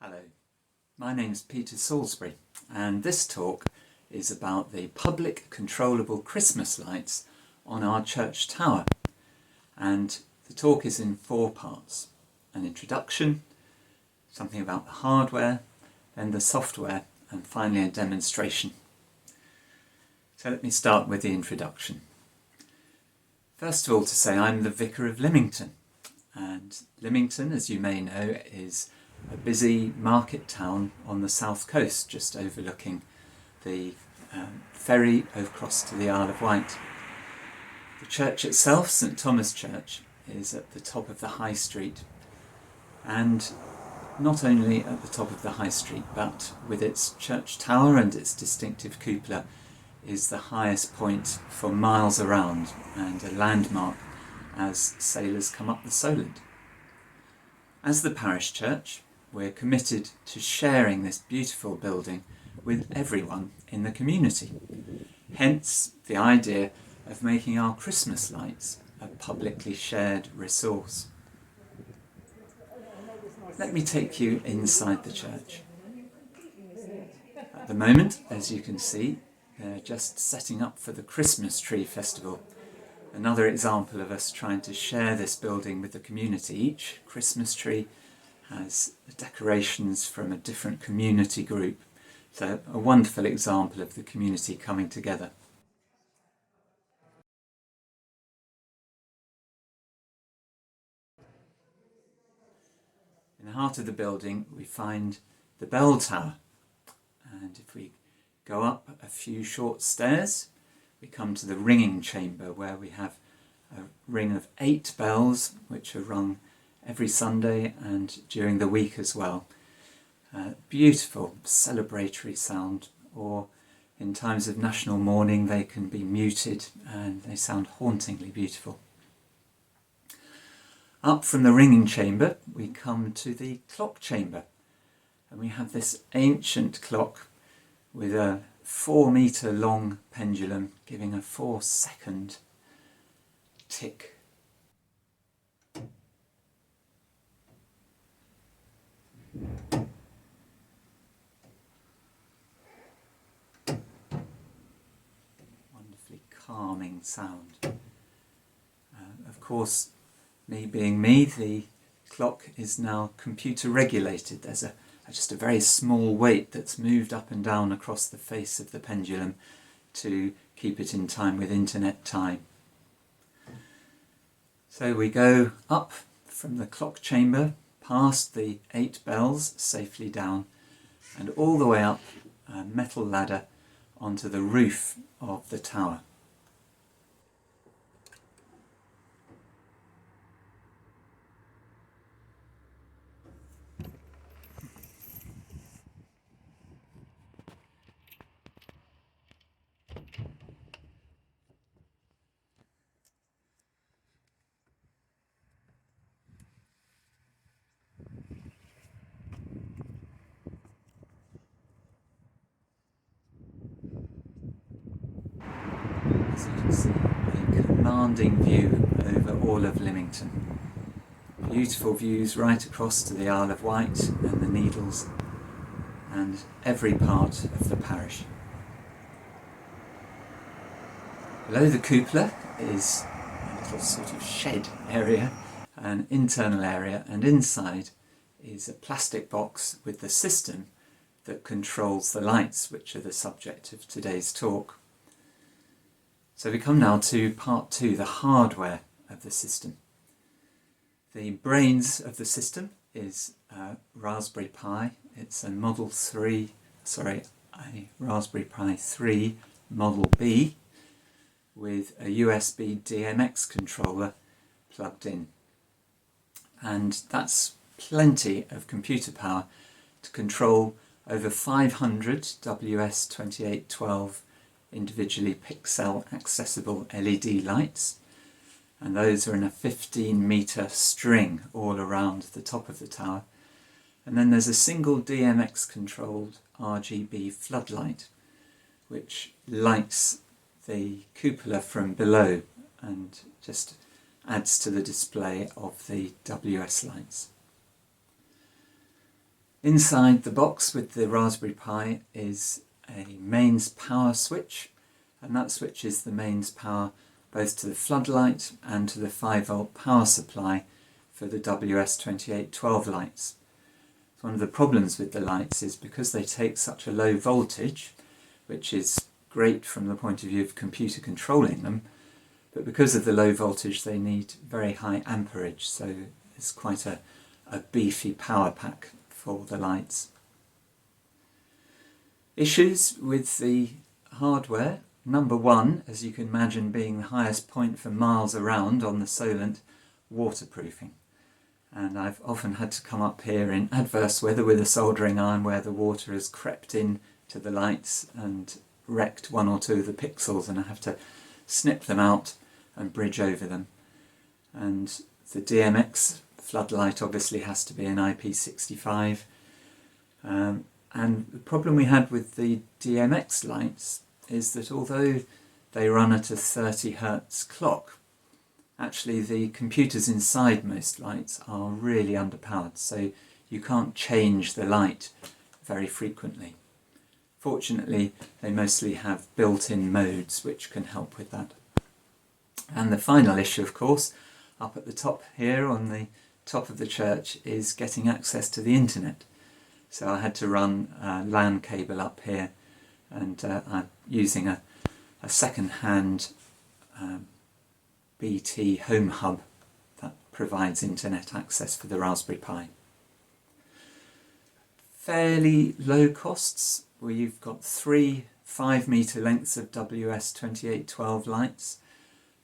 Hello, my name is Peter Salisbury and this talk is about the public controllable Christmas lights on our church tower, and the talk is in 4 parts: an introduction, something about the hardware, then the software, and finally a demonstration. So let me start with the introduction. First of all, to say I'm the Vicar of Lymington, and Lymington, as you may know, is a busy market town on the south coast, just overlooking the ferry across to the Isle of Wight. The church itself, St.Thomas Church, is at the top of the high street, and not only at the top of the high street, but with its church tower and its distinctive cupola, is the highest point for miles around and a landmark as sailors come up the Solent. As the parish church, we're committed to sharing this beautiful building with everyone in the community. Hence the idea of making our Christmas lights a publicly shared resource. Let me take you inside the church. At the moment, as you can see, they're just setting up for the Christmas tree festival. Another example of us trying to share this building with the community. Each Christmas tree has decorations from a different community group. So a wonderful example of the community coming together. In the heart of the building we find the bell tower, and if we go up a few short stairs we come to the ringing chamber, where we have a ring of 8 bells which are rung every Sunday and during the week as well. Beautiful celebratory sound, or in times of national mourning they can be muted and they sound hauntingly beautiful. Up from the ringing chamber we come to the clock chamber, and we have this ancient clock with a 4-metre long pendulum giving a 4-second tick. Wonderfully calming sound. Of course, me being me, the clock is now computer regulated. There's just a very small weight that's moved up and down across the face of the pendulum to keep it in time with internet time. So we go up from the clock chamber, past the 8 bells, safely down, and all the way up a metal ladder onto the roof of the tower. As you can see, a commanding view over all of Lymington. Beautiful views right across to the Isle of Wight and the Needles and every part of the parish. Below the cupola is a little sort of shed area, an internal area, and inside is a plastic box with the system that controls the lights, which are the subject of today's talk. So we come now to part 2, the hardware of the system. The brains of the system is a Raspberry Pi. It's a Raspberry Pi 3 Model B with a USB DMX controller plugged in. And that's plenty of computer power to control over 500 WS2812 individually pixel-addressable LED lights, and those are in a 15-metre string all around the top of the tower. And then there's a single DMX controlled RGB floodlight which lights the cupola from below and just adds to the display of the WS lights. Inside the box with the Raspberry Pi is a mains power switch, and that switches the mains power both to the floodlight and to the 5-volt power supply for the WS2812 lights. One of the problems with the lights is because they take such a low voltage, which is great from the point of view of computer controlling them, but because of the low voltage they need very high amperage, so it's quite a beefy power pack for the lights. Issues with the hardware. Number one, as you can imagine, being the highest point for miles around on the Solent, waterproofing. And I've often had to come up here in adverse weather with a soldering iron where the water has crept in to the lights and wrecked one or two of the pixels, and I have to snip them out and bridge over them. And the DMX floodlight obviously has to be an IP65. And the problem we had with the DMX lights is that although they run at a 30 Hertz clock, actually the computers inside most lights are really underpowered, so you can't change the light very frequently. Fortunately, they mostly have built-in modes which can help with that. And the final issue, of course, up at the top here on the top of the church, is getting access to the internet. So I had to run a LAN cable up here, and I'm using a second-hand BT home hub that provides internet access for the Raspberry Pi. Fairly low costs. We've got 3 5-metre lengths of WS2812 lights.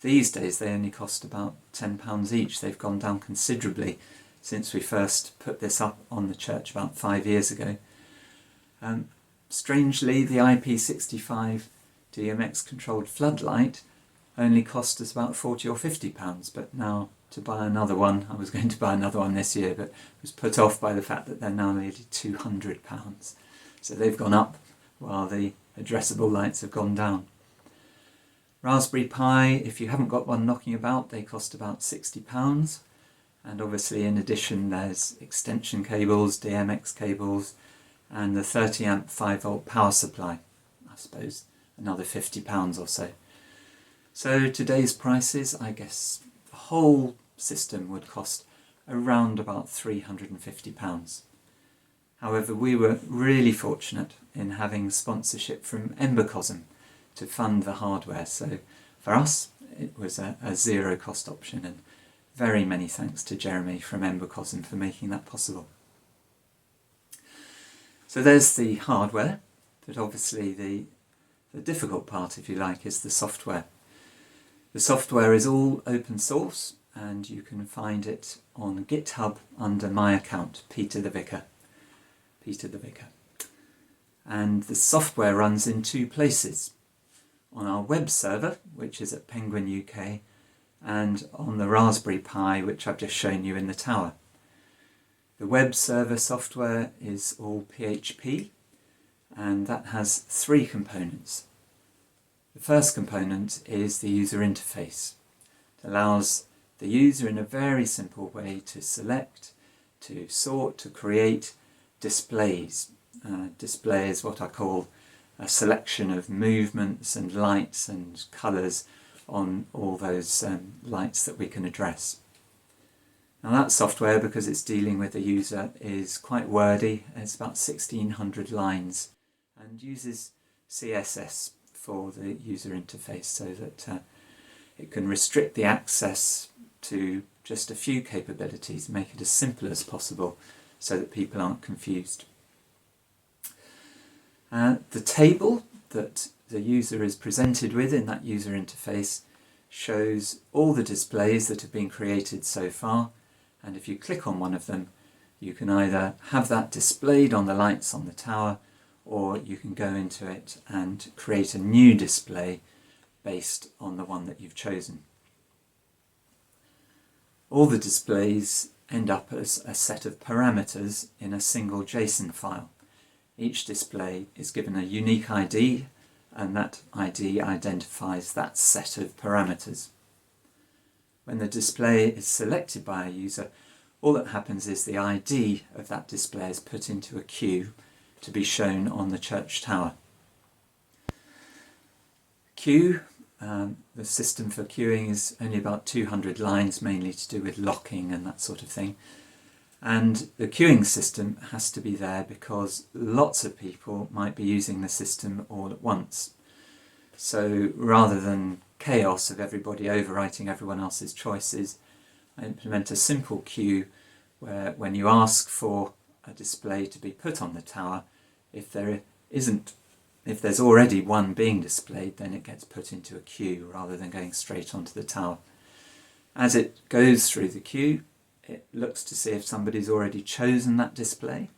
These days they only cost about £10 each. They've gone down considerably since we first put this up on the church about 5 years ago. Strangely, the IP65 DMX controlled floodlight only cost us about £40 or £50, but now to buy another one, I was going to buy another one this year, but was put off by the fact that they're now nearly £200. So they've gone up while the addressable lights have gone down. Raspberry Pi, if you haven't got one knocking about, they cost about £60. And obviously in addition there's extension cables, DMX cables, and the 30 amp 5-volt power supply, I suppose another £50 or so. So today's prices, I guess the whole system would cost around about £350. However, we were really fortunate in having sponsorship from Embecosm to fund the hardware, so for us it was a zero cost option, and very many thanks to Jeremy from Embecosm for making that possible. So there's the hardware, but obviously the difficult part, if you like, is the software. The software is all open source, and you can find it on GitHub under my account, Peter the Vicar. And the software runs in 2 places. On our web server, which is at Penguin UK, and on the Raspberry Pi, which I've just shown you in the tower. The web server software is all PHP, and that has 3 components. The first component is the user interface. It allows the user in a very simple way to select, to sort, to create displays. Display is what I call a selection of movements and lights and colours on all those lights that we can address. Now that software, because it's dealing with a user, is quite wordy. It's about 1600 lines and uses CSS for the user interface so that it can restrict the access to just a few capabilities, make it as simple as possible so that people aren't confused. The table that the user is presented with in that user interface shows all the displays that have been created so far, and if you click on one of them you can either have that displayed on the lights on the tower, or you can go into it and create a new display based on the one that you've chosen. All the displays end up as a set of parameters in a single JSON file. Each display is given a unique ID, and that ID identifies that set of parameters. When the display is selected by a user, all that happens is the ID of that display is put into a queue to be shown on the church tower. Queue, the system for queuing is only about 200 lines, mainly to do with locking and that sort of thing. And the queuing system has to be there because lots of people might be using the system all at once. So rather than chaos of everybody overwriting everyone else's choices, I implement a simple queue where when you ask for a display to be put on the tower, if there's already one being displayed, then it gets put into a queue rather than going straight onto the tower. As it goes through the queue, it looks to see if somebody's already chosen that display.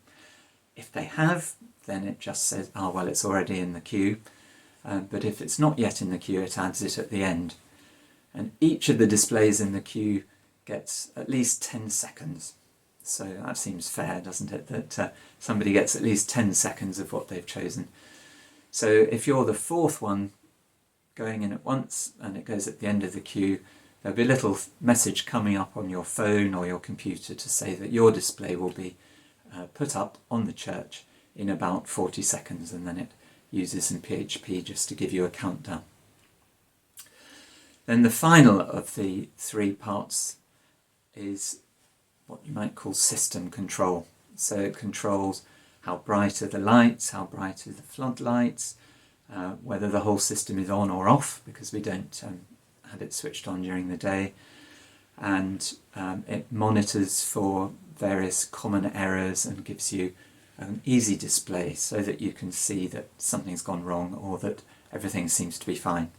If they have, then it just says, oh well, it's already in the queue. But if it's not yet in the queue, it adds it at the end. And each of the displays in the queue gets at least 10 seconds. So that seems fair, doesn't it? That somebody gets at least 10 seconds of what they've chosen. So if you're the fourth one going in at once and it goes at the end of the queue, there'll be a little message coming up on your phone or your computer to say that your display will be put up on the church in about 40 seconds, and then it uses some PHP just to give you a countdown. Then the final of the three parts is what you might call system control. So it controls how bright are the lights, how bright are the floodlights, whether the whole system is on or off, because we don't have it switched on during the day, and it monitors for various common errors and gives you an easy display so that you can see that something's gone wrong or that everything seems to be fine.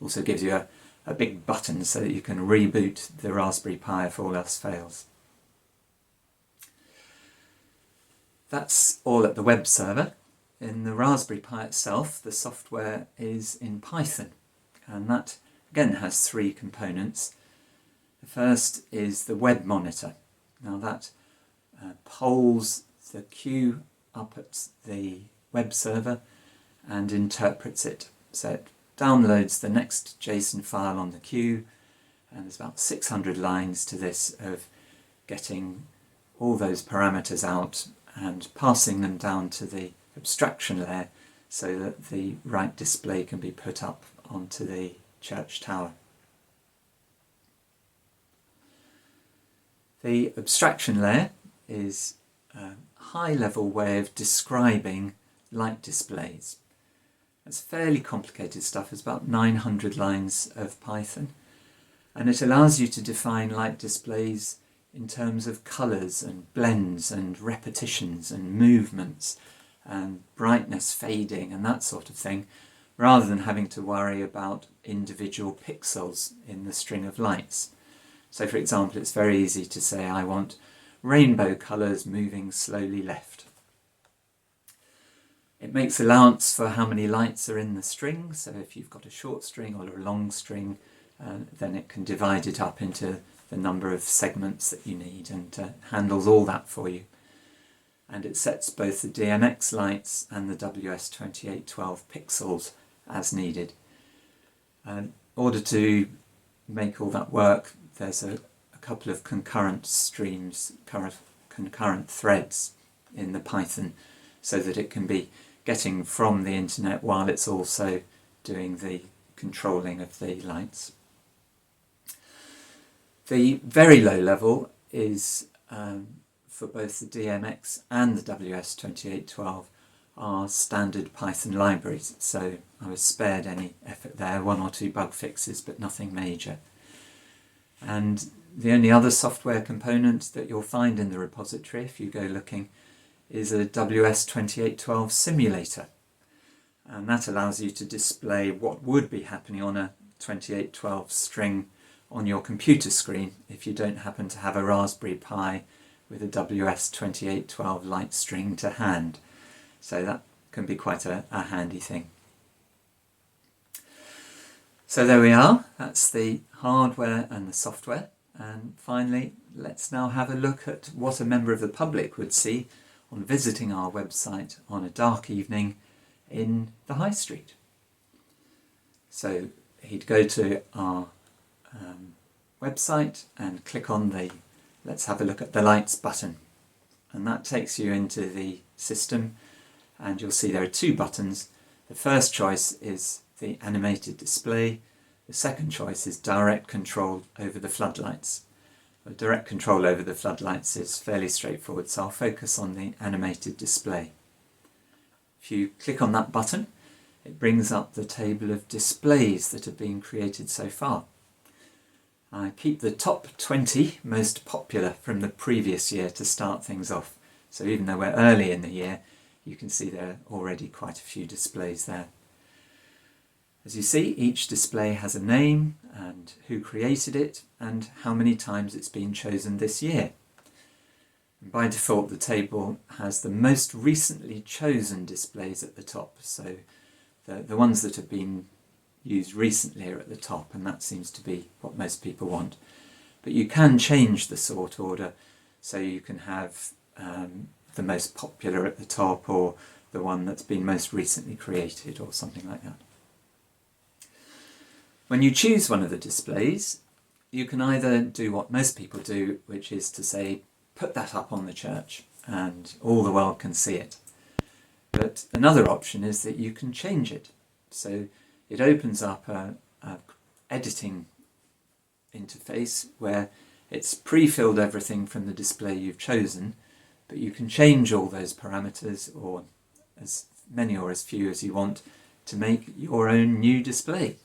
Also gives you a big button so that you can reboot the Raspberry Pi if all else fails. That's all at the web server. In the Raspberry Pi itself, the software is in Python, and that again has three components. The first is the web monitor. Now that polls the queue up at the web server and interprets it. So it downloads the next JSON file on the queue, and there's about 600 lines to this of getting all those parameters out and passing them down to the abstraction layer so that the right display can be put up onto the church tower. The abstraction layer is a high-level way of describing light displays. It's fairly complicated stuff. It's about 900 lines of Python, and it allows you to define light displays in terms of colours and blends and repetitions and movements and brightness fading and that sort of thing, rather than having to worry about individual pixels in the string of lights. So for example, it's very easy to say I want rainbow colours moving slowly left. It makes allowance for how many lights are in the string, so if you've got a short string or a long string, then it can divide it up into the number of segments that you need, and handles all that for you. And it sets both the DMX lights and the WS2812 pixels as needed. In order to make all that work, there's a couple of concurrent streams, concurrent threads in the Python, so that it can be getting from the internet while it's also doing the controlling of the lights. The very low level is for both the DMX and the WS2812 are standard Python libraries, so I was spared any effort there, one or two bug fixes but nothing major. And the only other software component that you'll find in the repository if you go looking is a WS2812 simulator, and that allows you to display what would be happening on a 2812 string on your computer screen if you don't happen to have a Raspberry Pi with a WS2812 light string to hand. So that can be quite a handy thing. So there we are, that's the hardware and the software. And finally, let's now have a look at what a member of the public would see on visiting our website on a dark evening in the High Street. So he'd go to our website and click on the let's have a look at the lights button. And that takes you into the system, and you'll see there are two buttons. The first choice is the animated display. The second choice is direct control over the floodlights. Well, direct control over the floodlights is fairly straightforward, so I'll focus on the animated display. If you click on that button, it brings up the table of displays that have been created so far. I keep the top 20 most popular from the previous year to start things off. So even though we're early in the year, you can see there are already quite a few displays there. As you see, each display has a name and who created it and how many times it's been chosen this year. And by default, the table has the most recently chosen displays at the top. So the ones that have been used recently are at the top, and that seems to be what most people want. But you can change the sort order, so you can have the most popular at the top, or the one that's been most recently created, or something like that. When you choose one of the displays, you can either do what most people do, which is to say, put that up on the church and all the world can see it. But another option is that you can change it. So it opens up a editing interface where it's pre-filled everything from the display you've chosen, but you can change all those parameters, or as many or as few as you want, to make your own new display.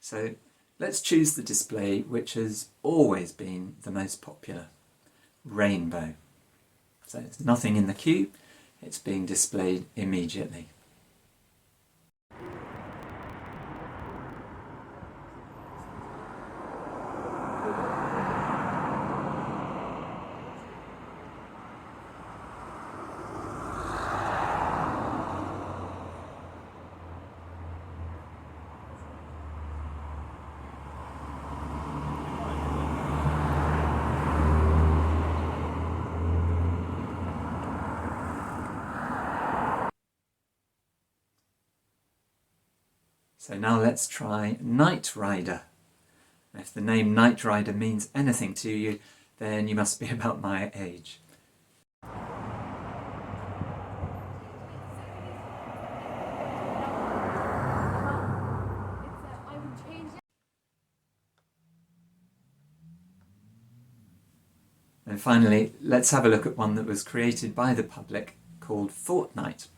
So let's choose the display which has always been the most popular, rainbow. So it's nothing in the queue, it's being displayed immediately. So now let's try Knight Rider. If the name Knight Rider means anything to you, then you must be about my age. And finally, let's have a look at one that was created by the public called Fortnite.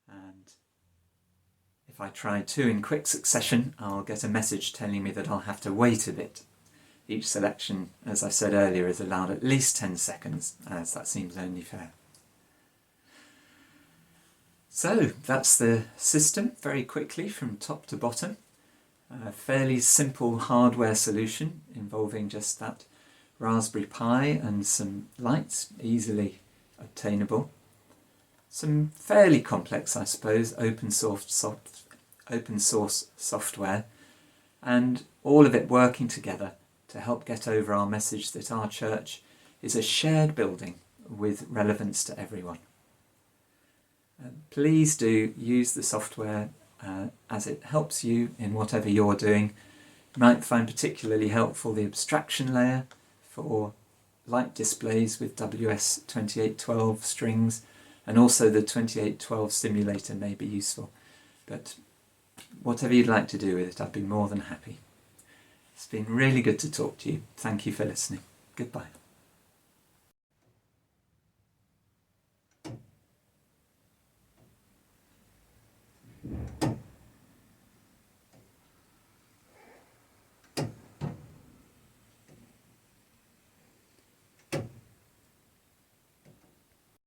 And if I try two in quick succession, I'll get a message telling me that I'll have to wait a bit. Each selection, as I said earlier, is allowed at least 10 seconds, as that seems only fair. So that's the system, very quickly from top to bottom. A fairly simple hardware solution involving just that Raspberry Pi and some lights, easily obtainable. Some fairly complex, I suppose, open source software, and all of it working together to help get over our message that our church is a shared building with relevance to everyone. Please do use the software as it helps you in whatever you're doing. You might find particularly helpful the abstraction layer for light displays with WS2812 strings, and also the 2812 simulator may be useful. But whatever you'd like to do with it, I'd be more than happy. It's been really good to talk to you. Thank you for listening. Goodbye.